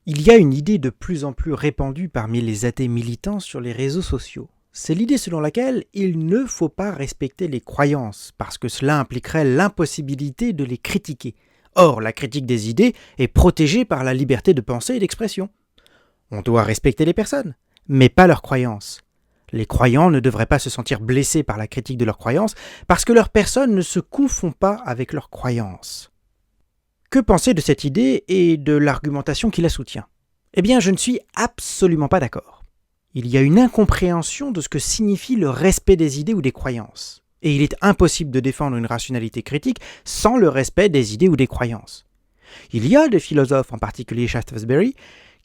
Il y a une idée de plus en plus répandue parmi les athées militants sur les réseaux sociaux. C'est l'idée selon laquelle il ne faut pas respecter les croyances, parce que cela impliquerait l'impossibilité de les critiquer. Or, la critique des idées est protégée par la liberté de pensée et d'expression. On doit respecter les personnes, mais pas leurs croyances. Les croyants ne devraient pas se sentir blessés par la critique de leurs croyances, parce que leur personne ne se confond pas avec leurs croyances. Que penser de cette idée et de l'argumentation qui la soutient ? Eh bien, je ne suis absolument pas d'accord. Il y a une incompréhension de ce que signifie le respect des idées ou des croyances. Et il est impossible de défendre une rationalité critique sans le respect des idées ou des croyances. Il y a des philosophes, en particulier Shaftesbury,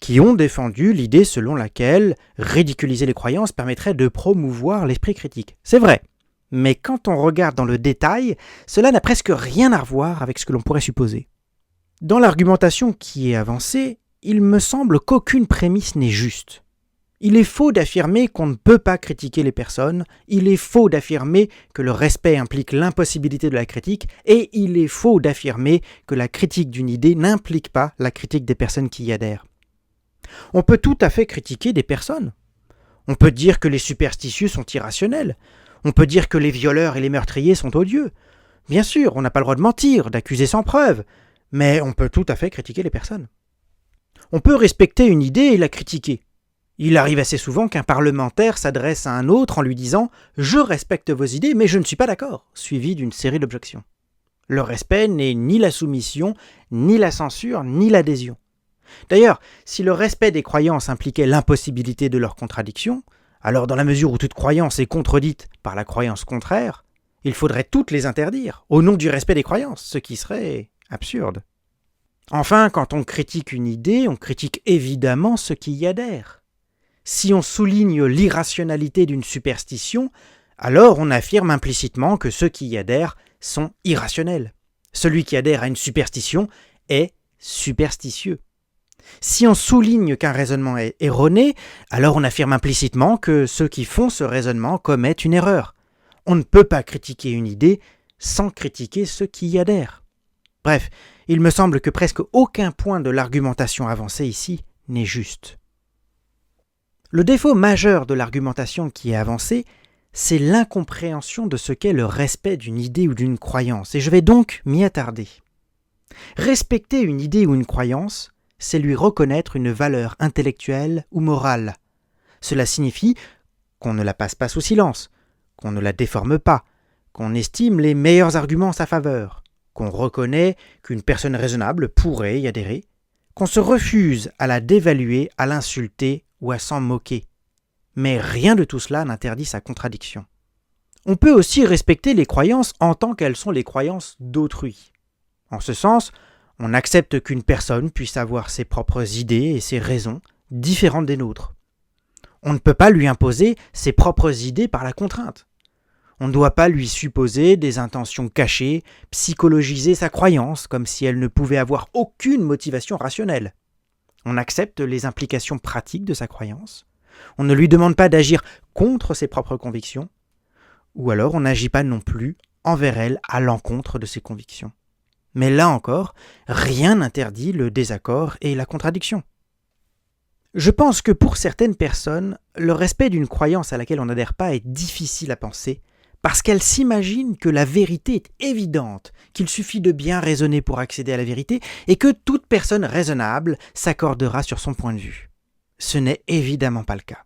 qui ont défendu l'idée selon laquelle ridiculiser les croyances permettrait de promouvoir l'esprit critique. C'est vrai, mais quand on regarde dans le détail, cela n'a presque rien à voir avec ce que l'on pourrait supposer. Dans l'argumentation qui est avancée, il me semble qu'aucune prémisse n'est juste. Il est faux d'affirmer qu'on ne peut pas critiquer les personnes, il est faux d'affirmer que le respect implique l'impossibilité de la critique, et il est faux d'affirmer que la critique d'une idée n'implique pas la critique des personnes qui y adhèrent. On peut tout à fait critiquer des personnes. On peut dire que les superstitieux sont irrationnels. On peut dire que les violeurs et les meurtriers sont odieux. Bien sûr, on n'a pas le droit de mentir, d'accuser sans preuve, mais on peut tout à fait critiquer les personnes. On peut respecter une idée et la critiquer. Il arrive assez souvent qu'un parlementaire s'adresse à un autre en lui disant « Je respecte vos idées, mais je ne suis pas d'accord », suivi d'une série d'objections. Le respect n'est ni la soumission, ni la censure, ni l'adhésion. D'ailleurs, si le respect des croyances impliquait l'impossibilité de leur contradiction, alors dans la mesure où toute croyance est contredite par la croyance contraire, il faudrait toutes les interdire, au nom du respect des croyances, ce qui serait absurde. Enfin, quand on critique une idée, on critique évidemment ceux qui y adhèrent. Si on souligne l'irrationalité d'une superstition, alors on affirme implicitement que ceux qui y adhèrent sont irrationnels. Celui qui adhère à une superstition est superstitieux. Si on souligne qu'un raisonnement est erroné, alors on affirme implicitement que ceux qui font ce raisonnement commettent une erreur. On ne peut pas critiquer une idée sans critiquer ceux qui y adhèrent. Bref, il me semble que presque aucun point de l'argumentation avancée ici n'est juste. Le défaut majeur de l'argumentation qui est avancée, c'est l'incompréhension de ce qu'est le respect d'une idée ou d'une croyance, et je vais donc m'y attarder. Respecter une idée ou une croyance, c'est lui reconnaître une valeur intellectuelle ou morale. Cela signifie qu'on ne la passe pas sous silence, qu'on ne la déforme pas, qu'on estime les meilleurs arguments en sa faveur, qu'on reconnaît qu'une personne raisonnable pourrait y adhérer, qu'on se refuse à la dévaluer, à l'insulter ou à s'en moquer. Mais rien de tout cela n'interdit sa contradiction. On peut aussi respecter les croyances en tant qu'elles sont les croyances d'autrui. En ce sens, on accepte qu'une personne puisse avoir ses propres idées et ses raisons différentes des nôtres. On ne peut pas lui imposer ses propres idées par la contrainte. On ne doit pas lui supposer des intentions cachées, psychologiser sa croyance comme si elle ne pouvait avoir aucune motivation rationnelle. On accepte les implications pratiques de sa croyance. On ne lui demande pas d'agir contre ses propres convictions, ou alors on n'agit pas non plus envers elle à l'encontre de ses convictions. Mais là encore, rien n'interdit le désaccord et la contradiction. Je pense que pour certaines personnes, le respect d'une croyance à laquelle on n'adhère pas est difficile à penser, parce qu'elles s'imaginent que la vérité est évidente, qu'il suffit de bien raisonner pour accéder à la vérité, et que toute personne raisonnable s'accordera sur son point de vue. Ce n'est évidemment pas le cas.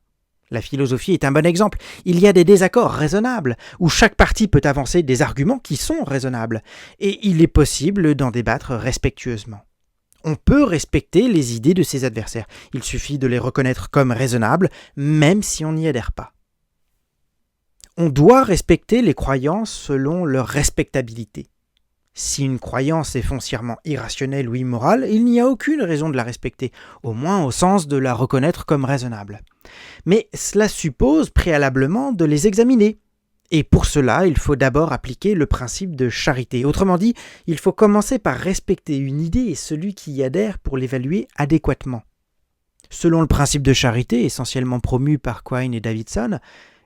La philosophie est un bon exemple. Il y a des désaccords raisonnables, où chaque partie peut avancer des arguments qui sont raisonnables, et il est possible d'en débattre respectueusement. On peut respecter les idées de ses adversaires. Il suffit de les reconnaître comme raisonnables, même si on n'y adhère pas. On doit respecter les croyances selon leur respectabilité. Si une croyance est foncièrement irrationnelle ou immorale, il n'y a aucune raison de la respecter, au moins au sens de la reconnaître comme raisonnable. Mais cela suppose préalablement de les examiner. Et pour cela, il faut d'abord appliquer le principe de charité. Autrement dit, il faut commencer par respecter une idée et celui qui y adhère pour l'évaluer adéquatement. Selon le principe de charité, essentiellement promu par Quine et Davidson,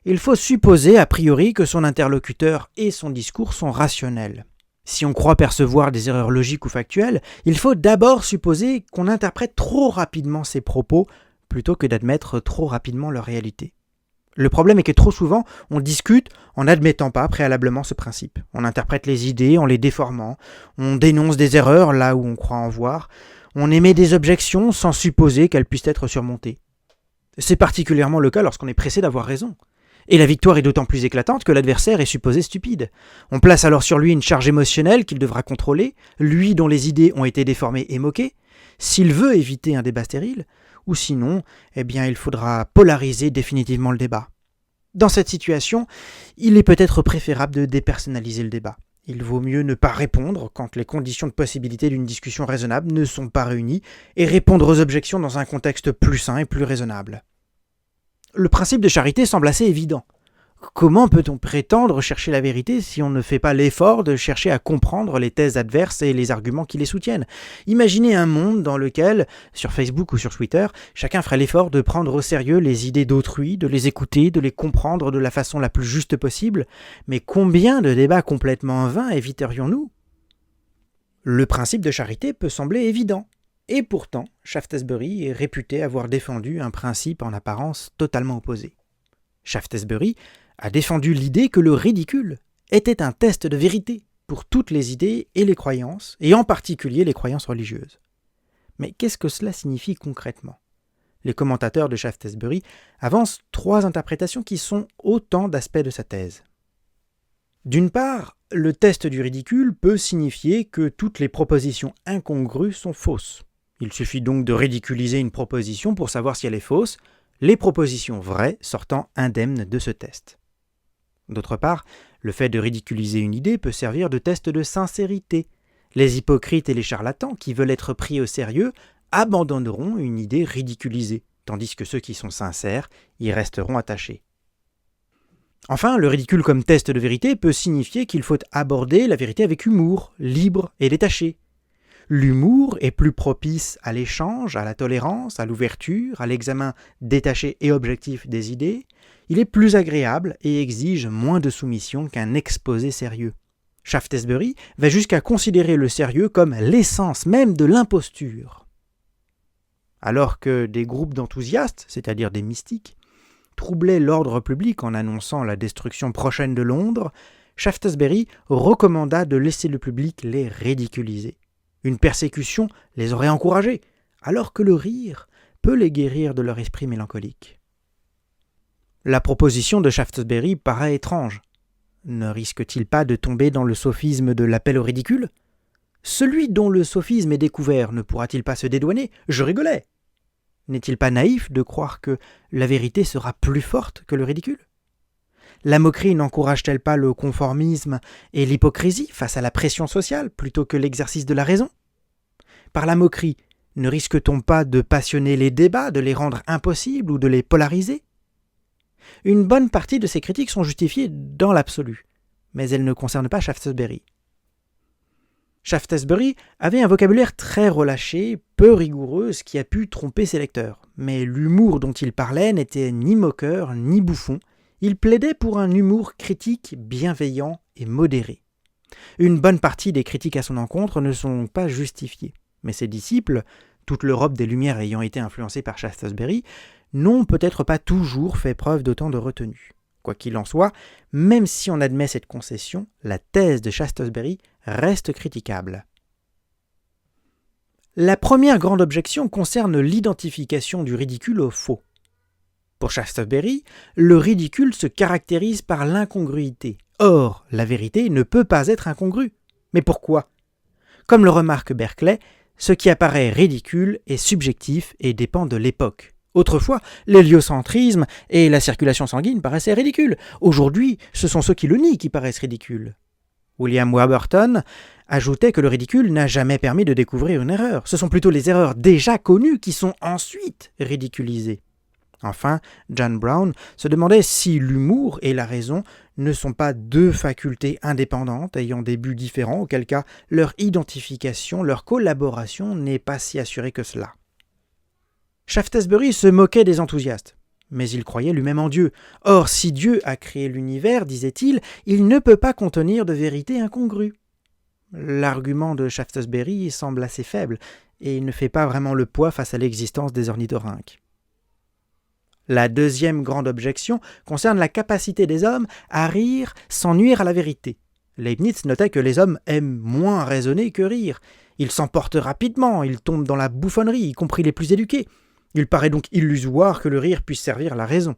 il faut supposer a priori que son interlocuteur et son discours sont rationnels. Si on croit percevoir des erreurs logiques ou factuelles, il faut d'abord supposer qu'on interprète trop rapidement ces propos plutôt que d'admettre trop rapidement leur réalité. Le problème est que trop souvent, on discute en n'admettant pas préalablement ce principe. On interprète les idées en les déformant, on dénonce des erreurs là où on croit en voir, on émet des objections sans supposer qu'elles puissent être surmontées. C'est particulièrement le cas lorsqu'on est pressé d'avoir raison. Et la victoire est d'autant plus éclatante que l'adversaire est supposé stupide. On place alors sur lui une charge émotionnelle qu'il devra contrôler, lui dont les idées ont été déformées et moquées, s'il veut éviter un débat stérile, ou sinon, il faudra polariser définitivement le débat. Dans cette situation, il est peut-être préférable de dépersonnaliser le débat. Il vaut mieux ne pas répondre quand les conditions de possibilité d'une discussion raisonnable ne sont pas réunies et répondre aux objections dans un contexte plus sain et plus raisonnable. Le principe de charité semble assez évident. Comment peut-on prétendre chercher la vérité si on ne fait pas l'effort de chercher à comprendre les thèses adverses et les arguments qui les soutiennent ? Imaginez un monde dans lequel, sur Facebook ou sur Twitter, chacun ferait l'effort de prendre au sérieux les idées d'autrui, de les écouter, de les comprendre de la façon la plus juste possible. Mais combien de débats complètement vains éviterions-nous ? Le principe de charité peut sembler évident. Et pourtant, Shaftesbury est réputé avoir défendu un principe en apparence totalement opposé. Shaftesbury a défendu l'idée que le ridicule était un test de vérité pour toutes les idées et les croyances, et en particulier les croyances religieuses. Mais qu'est-ce que cela signifie concrètement ? Les commentateurs de Shaftesbury avancent 3 interprétations qui sont autant d'aspects de sa thèse. D'une part, le test du ridicule peut signifier que toutes les propositions incongrues sont fausses. Il suffit donc de ridiculiser une proposition pour savoir si elle est fausse, les propositions vraies sortant indemnes de ce test. D'autre part, le fait de ridiculiser une idée peut servir de test de sincérité. Les hypocrites et les charlatans qui veulent être pris au sérieux abandonneront une idée ridiculisée, tandis que ceux qui sont sincères y resteront attachés. Enfin, le ridicule comme test de vérité peut signifier qu'il faut aborder la vérité avec humour, libre et détaché. L'humour est plus propice à l'échange, à la tolérance, à l'ouverture, à l'examen détaché et objectif des idées. Il est plus agréable et exige moins de soumission qu'un exposé sérieux. Shaftesbury va jusqu'à considérer le sérieux comme l'essence même de l'imposture. Alors que des groupes d'enthousiastes, c'est-à-dire des mystiques, troublaient l'ordre public en annonçant la destruction prochaine de Londres, Shaftesbury recommanda de laisser le public les ridiculiser. Une persécution les aurait encouragés, alors que le rire peut les guérir de leur esprit mélancolique. La proposition de Shaftesbury paraît étrange. Ne risque-t-il pas de tomber dans le sophisme de l'appel au ridicule ? Celui dont le sophisme est découvert ne pourra-t-il pas se dédouaner ? Je rigolais. N'est-il pas naïf de croire que la vérité sera plus forte que le ridicule ? La moquerie n'encourage-t-elle pas le conformisme et l'hypocrisie face à la pression sociale plutôt que l'exercice de la raison ? Par la moquerie, ne risque-t-on pas de passionner les débats, de les rendre impossibles ou de les polariser ? Une bonne partie de ces critiques sont justifiées dans l'absolu, mais elles ne concernent pas Shaftesbury. Shaftesbury avait un vocabulaire très relâché, peu rigoureux, ce qui a pu tromper ses lecteurs. Mais l'humour dont il parlait n'était ni moqueur ni bouffon. Il plaidait pour un humour critique, bienveillant et modéré. Une bonne partie des critiques à son encontre ne sont pas justifiées. Mais ses disciples, toute l'Europe des Lumières ayant été influencée par Shaftesbury, n'ont peut-être pas toujours fait preuve d'autant de retenue. Quoi qu'il en soit, même si on admet cette concession, la thèse de Shaftesbury reste critiquable. La première grande objection concerne l'identification du ridicule au faux. Pour Shaftesbury, le ridicule se caractérise par l'incongruité. Or, la vérité ne peut pas être incongrue. Mais pourquoi ? Comme le remarque Berkeley, ce qui apparaît ridicule est subjectif et dépend de l'époque. Autrefois, l'héliocentrisme et la circulation sanguine paraissaient ridicules. Aujourd'hui, ce sont ceux qui le nient qui paraissent ridicules. William Warburton ajoutait que le ridicule n'a jamais permis de découvrir une erreur. Ce sont plutôt les erreurs déjà connues qui sont ensuite ridiculisées. Enfin, John Brown se demandait si l'humour et la raison ne sont pas 2 facultés indépendantes ayant des buts différents, auquel cas leur identification, leur collaboration n'est pas si assurée que cela. Shaftesbury se moquait des enthousiastes, mais il croyait lui-même en Dieu. Or, si Dieu a créé l'univers, disait-il, il ne peut pas contenir de vérité incongrue. L'argument de Shaftesbury semble assez faible et ne fait pas vraiment le poids face à l'existence des ornithorynques. La deuxième grande objection concerne la capacité des hommes à rire sans nuire à la vérité. Leibniz notait que les hommes aiment moins raisonner que rire. Ils s'emportent rapidement, ils tombent dans la bouffonnerie, y compris les plus éduqués. Il paraît donc illusoire que le rire puisse servir à la raison.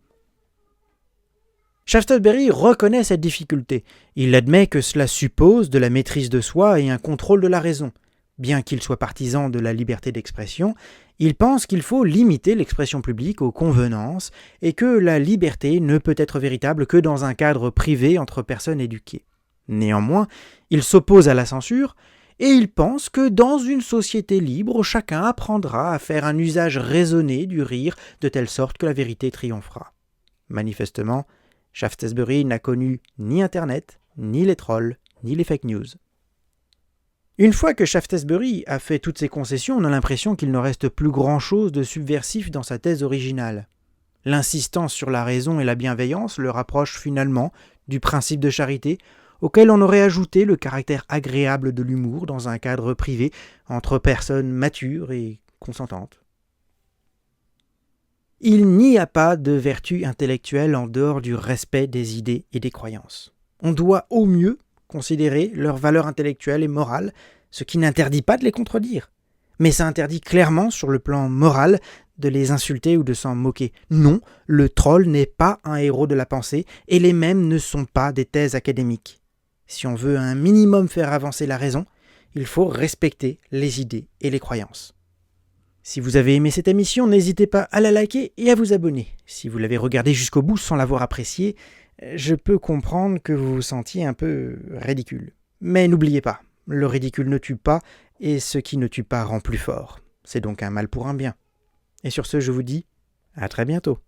Shaftesbury reconnaît cette difficulté. Il admet que cela suppose de la maîtrise de soi et un contrôle de la raison. Bien qu'il soit partisan de la liberté d'expression, il pense qu'il faut limiter l'expression publique aux convenances et que la liberté ne peut être véritable que dans un cadre privé entre personnes éduquées. Néanmoins, il s'oppose à la censure et il pense que dans une société libre, chacun apprendra à faire un usage raisonné du rire de telle sorte que la vérité triomphera. Manifestement, Shaftesbury n'a connu ni Internet, ni les trolls, ni les fake news. Une fois que Shaftesbury a fait toutes ses concessions, on a l'impression qu'il ne reste plus grand-chose de subversif dans sa thèse originale. L'insistance sur la raison et la bienveillance le rapproche finalement du principe de charité, auquel on aurait ajouté le caractère agréable de l'humour dans un cadre privé entre personnes matures et consentantes. Il n'y a pas de vertu intellectuelle en dehors du respect des idées et des croyances. On doit au mieux considérer leur valeur intellectuelle et morale, ce qui n'interdit pas de les contredire. Mais ça interdit clairement sur le plan moral de les insulter ou de s'en moquer. Non, le troll n'est pas un héros de la pensée et les mêmes ne sont pas des thèses académiques. Si on veut un minimum faire avancer la raison, il faut respecter les idées et les croyances. Si vous avez aimé cette émission, n'hésitez pas à la liker et à vous abonner. Si vous l'avez regardée jusqu'au bout sans l'avoir appréciée, je peux comprendre que vous vous sentiez un peu ridicule. Mais n'oubliez pas, le ridicule ne tue pas et ce qui ne tue pas rend plus fort. C'est donc un mal pour un bien. Et sur ce, je vous dis à très bientôt.